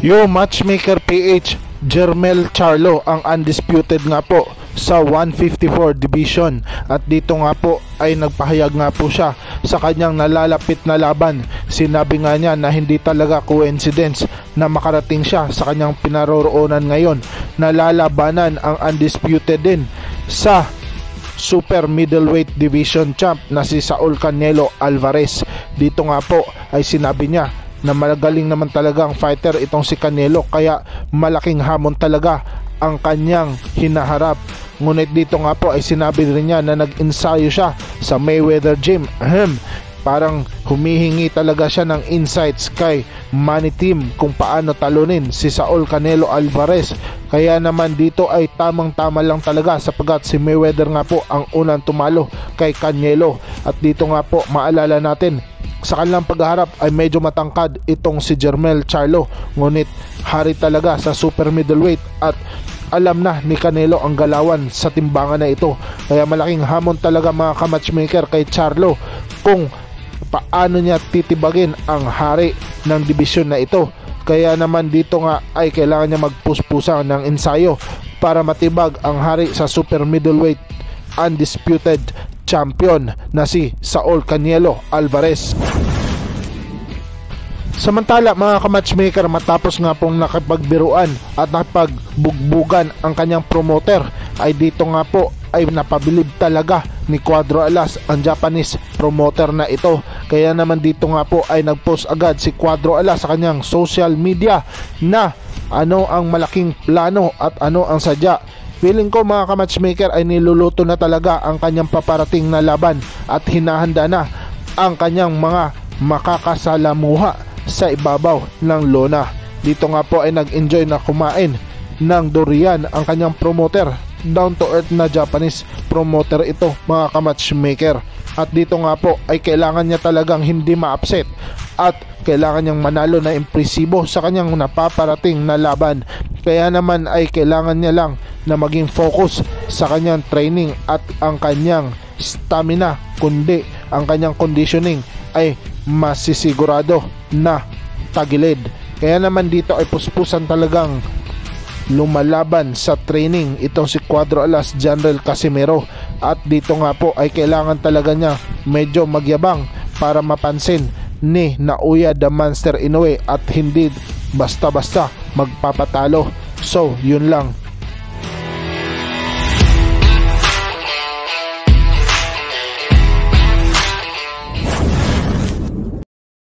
Yo Matchmaker PH, Jermel Charlo ang undisputed nga po sa 154 division, at dito nga po ay nagpahayag nga po siya sa kanyang nalalapit na laban. Sinabi nga niya na hindi talaga coincidence na makarating siya sa kanyang pinaroroonan ngayon, na lalabanan ang undisputed din sa super middleweight division champ na si Saul Canelo Alvarez. Dito nga po ay sinabi niya na magaling naman talaga ang fighter itong si Canelo, kaya malaking hamon talaga ang kanyang hinaharap. Ngunit dito nga po ay sinabi rin niya na nag-ensayo siya sa Mayweather Gym. Parang humihingi talaga siya ng insights kay Money Team kung paano talunin si Saul Canelo Alvarez. Kaya naman dito ay tamang-tama lang talaga, sapagkat si Mayweather nga po ang unang tumalo kay Canelo. At dito nga po maalala natin, sa kanilang pagharap ay medyo matangkad itong si Jermel Charlo, ngunit hari talaga sa super middleweight, at alam na ni Canelo ang galawan sa timbangan na ito. Kaya malaking hamon talaga mga ka-matchmaker kay Charlo kung paano niya titibagin ang hari ng dibisyon na ito. Kaya naman dito nga ay kailangan niya magpuspusa ng ensayo para matibag ang hari sa super middleweight undisputed champion na si Saul Canelo Alvarez. Samantala mga ka-matchmaker, matapos nga pong nakipagbiruan at napagbugbugan ang kanyang promoter, ay dito nga po ay napabilib talaga ni Cuadro Alas ang Japanese promoter na ito. Kaya naman dito nga po ay nagpost agad si Cuadro Alas sa kanyang social media na ano ang malaking plano at ano ang sadya. Feeling ko mga ka-matchmaker ay niluluto na talaga ang kanyang paparating na laban at hinahanda na ang kanyang mga makakasalamuha sa ibabaw ng lona. Dito nga po ay nag-enjoy na kumain ng durian ang kanyang promoter. Down to earth na Japanese promoter ito mga ka-matchmaker. At dito nga po ay kailangan niya talagang hindi ma-upset at kailangan niyang manalo na impresibo sa kanyang napaparating na laban. Kaya naman ay kailangan niya lang na maging focus sa kanyang training at ang kanyang stamina, kundi ang kanyang conditioning ay masisigurado na tagilid. Kaya naman dito ay puspusan talagang lumalaban sa training itong si Cuadro Alas General Casimero. At dito nga po ay kailangan talaga niya medyo magyabang para mapansin ni Naoya the Monster Inoue at hindi basta-basta magpapatalo. So yun lang